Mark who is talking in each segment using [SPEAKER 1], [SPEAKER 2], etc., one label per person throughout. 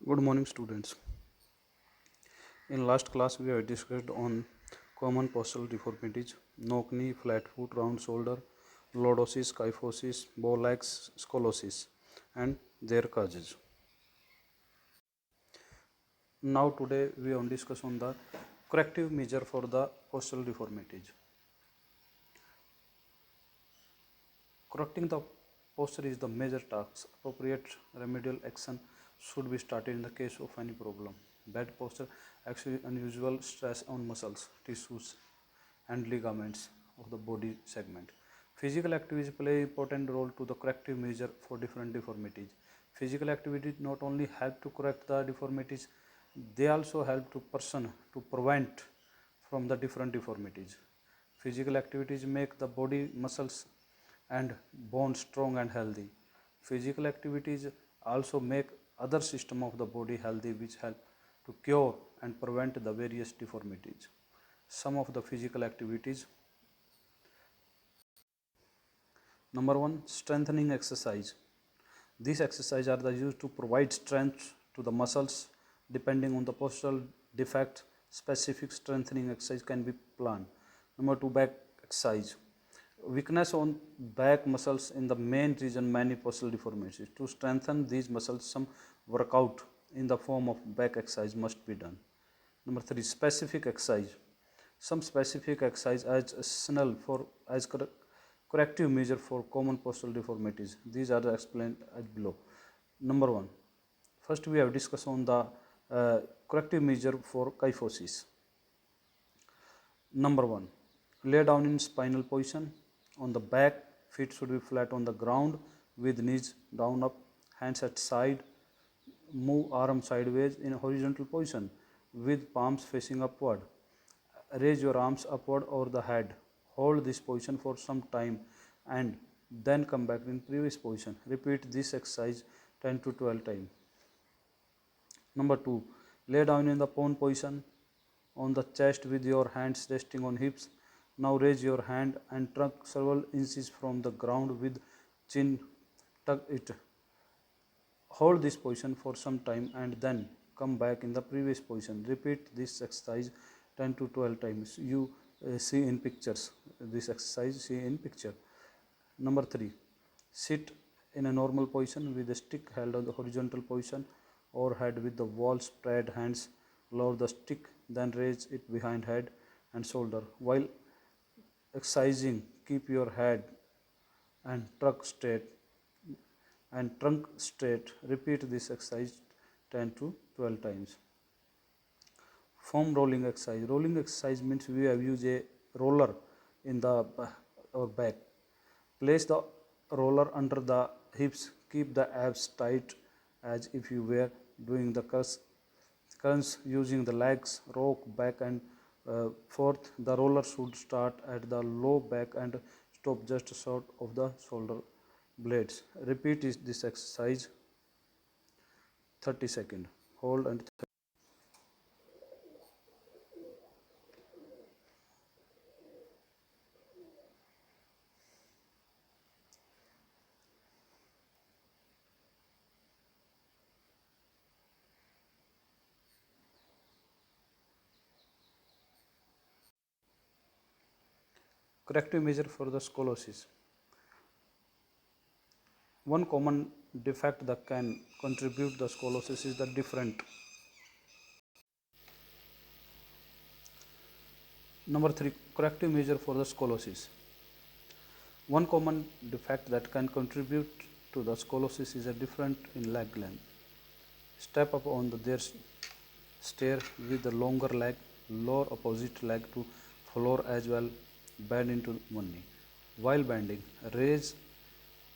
[SPEAKER 1] Good morning, students. In last class, we have discussed on common postural deformities: knock knee, flat foot, round shoulder, lordosis, kyphosis, bow legs, scoliosis, and their causes. Now, today we will discuss on the corrective measure for the postural deformities. Correcting the posture is the major task. Appropriate remedial action should be started in the case of any problem. Bad posture actually unusual stress on muscles, tissues, and ligaments of the body segment. Physical activities play an important role to the corrective measure for different deformities. Physical activities not only help to correct the deformities, they also help to person to prevent from the different deformities. Physical activities make the body muscles and bones strong and healthy. Physical activities also make other system of the body healthy, which help to cure and prevent the various deformities. Some of the physical activities: number one, strengthening exercise. These exercises are used to provide strength to the muscles. Depending on the postural defect, specific strengthening exercise can be planned. Number two, back exercise. Weakness on back muscles in the main region many postural deformities. To strengthen these muscles, some workout in the form of back exercise must be done. Number three, specific exercise. Some specific exercise as essential for as corrective measure for common postural deformities. These are explained as below. Number one, first we have discussed on the corrective measure for kyphosis. Number one, lay down in spinal position. On the back, feet should be flat on the ground with knees down up, hands at side. Move arm sideways in horizontal position with palms facing upward. Raise your arms upward over the head. Hold this position for some time and then come back in previous position. Repeat this exercise 10 to 12 times. Number 2, lay down in the prone position on the chest with your hands resting on hips. Now raise your hand and trunk several inches from the ground with chin tuck it. Hold this position for some time and then come back in the previous position. Repeat this exercise 10 to 12 times. You see in pictures. This exercise see in picture. Number 3, sit in a normal position with a stick held on the horizontal position or head with the wall spread hands. Lower the stick, then raise it behind head and shoulder. While exercising, keep your head and trunk straight. Repeat this exercise 10 to 12 times. Foam rolling exercise. Rolling exercise means we have used a roller in the our back. Place the roller under the hips. Keep the abs tight as if you were doing the curls using the legs, rock back and forth. The roller should start at the low back and stop just short of the shoulder blades. Repeat this exercise 30 seconds. Hold and corrective measure for the scoliosis. One common defect that can contribute the scoliosis is the different. Number 3, corrective measure for the scoliosis. One common defect that can contribute to the scoliosis is a different in leg length. Step up on their stair with the longer leg, lower opposite leg to floor as well, bend into one knee. While bending, raise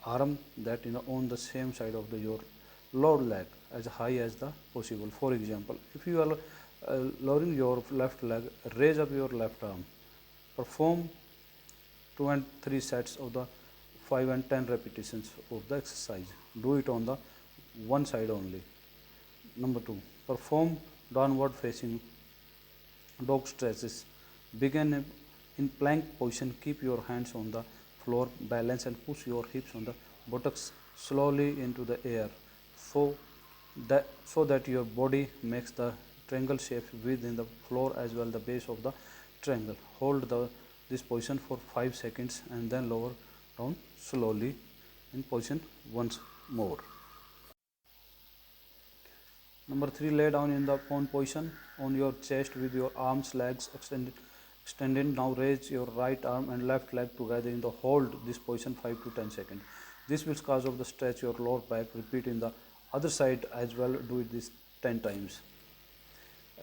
[SPEAKER 1] arm that on the same side of your lower leg as high as the possible. For example, if you are lowering your left leg, raise up your left arm. Perform 2 and 3 sets of the 5 and 10 repetitions of the exercise. Do it on the one side only. Number 2, perform downward facing dog stretches. Begin in plank position. Keep your hands on the floor, balance and push your hips on the buttocks slowly into the air for so that your body makes the triangle shape within the floor as well the base of the triangle. Hold this position for 5 seconds and then lower down slowly in position once more. Number 3, lay down in the prone position on your chest with your arms, legs extended. Now raise your right arm and left leg together in the hold this position 5 to 10 seconds. This will cause of the stretch your lower back. Repeat in the other side as well. Do it this 10 times.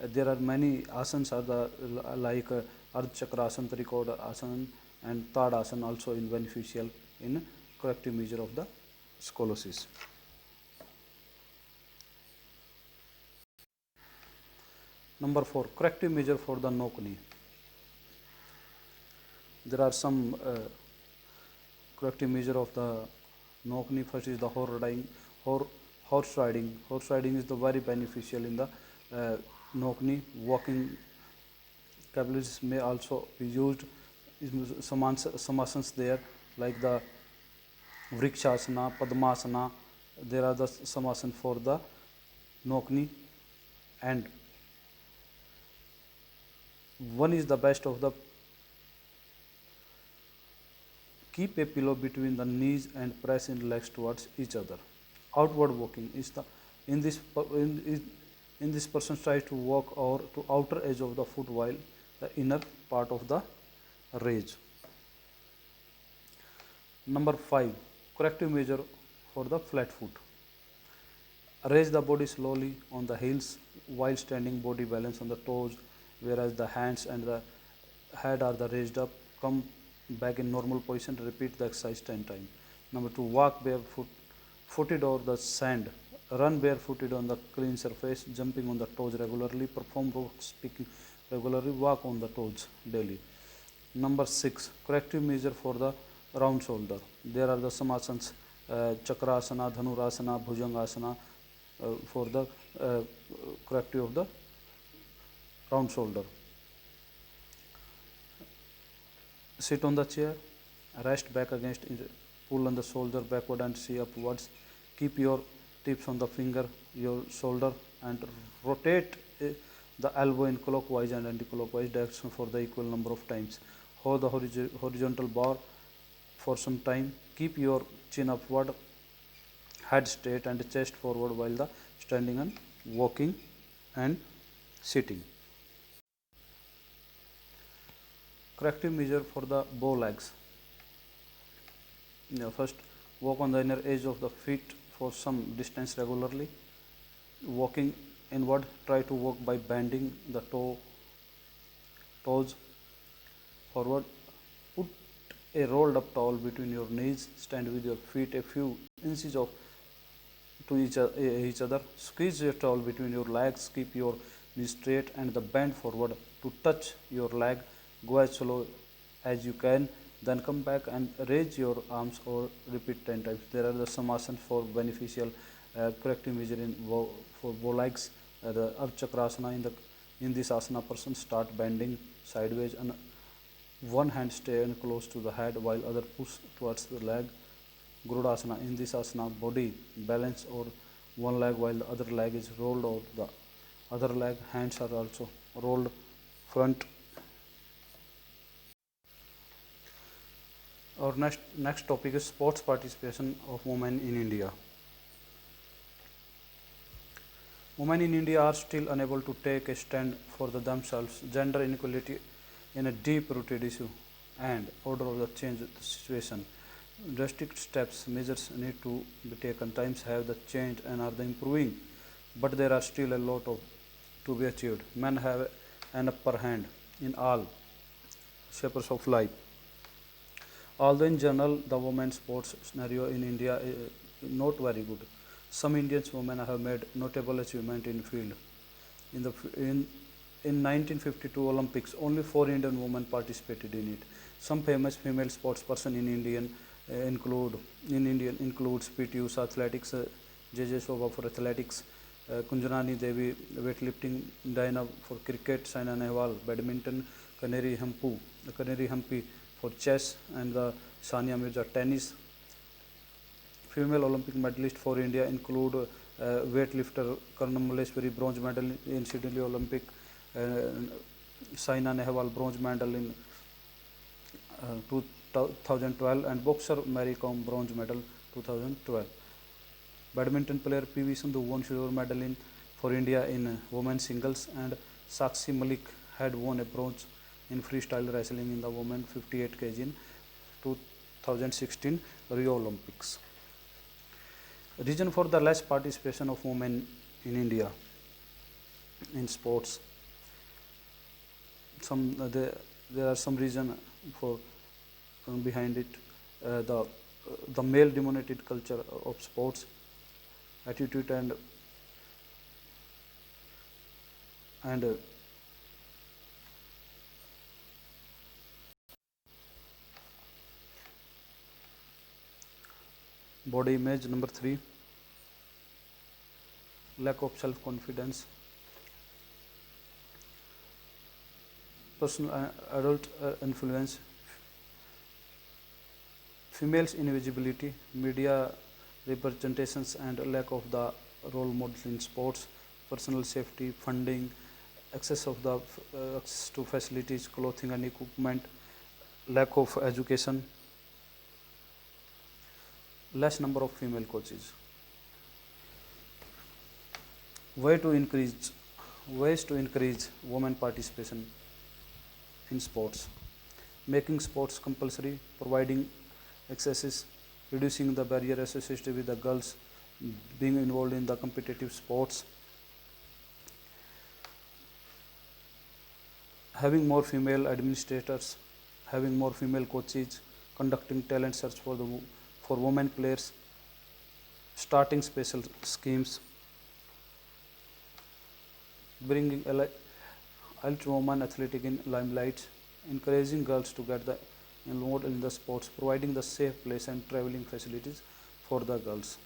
[SPEAKER 1] There are many asanas are the like Ardha Chakrasana, Trikoda Asana and Tadasana also in beneficial in corrective measure of the scoliosis. Number 4, corrective measure for the knock knee. There are some corrective measure of the knock knee. First is the horse riding. Horse riding is the very beneficial in the knock knee. Walking capabilities may also be used. Some asanas there like the Vrikshasana, Padmasana. There are the some asanas for the knock knee, and one is the best of the keep a pillow between the knees and press in legs towards each other. Outward walking is the in this person tries to walk or to outer edge of the foot while the inner part of the raise. Number 5, corrective measure for the flat foot. Raise the body slowly on the heels while standing, body balance on the toes, whereas the hands and the head are the raised up. Come back in normal position. Repeat the exercise 10 times. Number 2, walk barefooted over the sand. Run barefooted on the clean surface, jumping on the toes regularly. Perform rope speaking regularly. Walk on the toes daily. Number 6, corrective measure for the round shoulder. There are the some asanas, Chakrasana, Dhanurasana, Bhujangasana for the corrective of the round shoulder. Sit on the chair, rest back against it, pull on the shoulder backward and see upwards. Keep your tips on the finger, your shoulder, and rotate the elbow in clockwise and anti-clockwise direction for the equal number of times. Hold the horizontal bar for some time. Keep your chin upward, head straight and chest forward while the standing and walking and sitting. Corrective measure for the bow legs. First, walk on the inner edge of the feet for some distance regularly. Walking inward, try to walk by bending the toes forward. Put a rolled up towel between your knees. Stand with your feet a few inches to each other. Squeeze your towel between your legs. Keep your knees straight and the bend forward to touch your leg. Go as slow as you can, then come back and raise your arms or repeat 10 times. There are the some asanas for beneficial corrective measure for bow legs. The Ardha Chakrasana. In this asana, person start bending sideways and one hand stay close to the head while other push towards the leg. Garudasana. In this asana, body balance or one leg while the other leg is rolled over the other leg. Hands are also rolled front. Our next topic is sports participation of women in India. Women in India are still unable to take a stand for themselves. Gender inequality in a deep-rooted issue and order of the change the situation. Drastic steps, measures need to be taken. Times have the changed and are the improving, but there are still a lot to be achieved. Men have an upper hand in all shapes of life. Although in general the women's sports scenario in India is not very good, some Indian women have made notable achievement in field. In 1952 Olympics, only 4 Indian women participated in it. Some famous female sportsperson in Indian includes P.T. Usha athletics, J.J. Shobha for athletics, Kunjarani Devi weightlifting, Diana for cricket, Saina Nehwal badminton, Kaneri Hampi for chess, and the Sania Mirza tennis. Female Olympic medalists for India include weightlifter Karnam Malleshwari bronze medal in Sydney Olympic, Saina Nehwal bronze medal in 2012, and boxer Mary Kom bronze medal 2012. Badminton player PV Sindhu won silver medal for India in women's singles, and Sakshi Malik had won a bronze in freestyle wrestling in the women 58 kg in 2016 Rio Olympics. Reason for the less participation of women in India in sports. There are some reason for behind it. The male dominated culture of sports, attitude and body image. Number 3, lack of self confidence. Personal adult influence, females invisibility, media representations and lack of the role models in sports, personal safety, funding, access to facilities, clothing and equipment, lack of education, less number of female coaches. Ways to increase women participation in sports: making sports compulsory, providing accesses, reducing the barrier associated with the girls being involved in the competitive sports, having more female administrators, having more female coaches, conducting talent search for women players, starting special schemes, bringing elite women athletic in limelight, encouraging girls to get involved in the sports, providing the safe place and traveling facilities for the girls.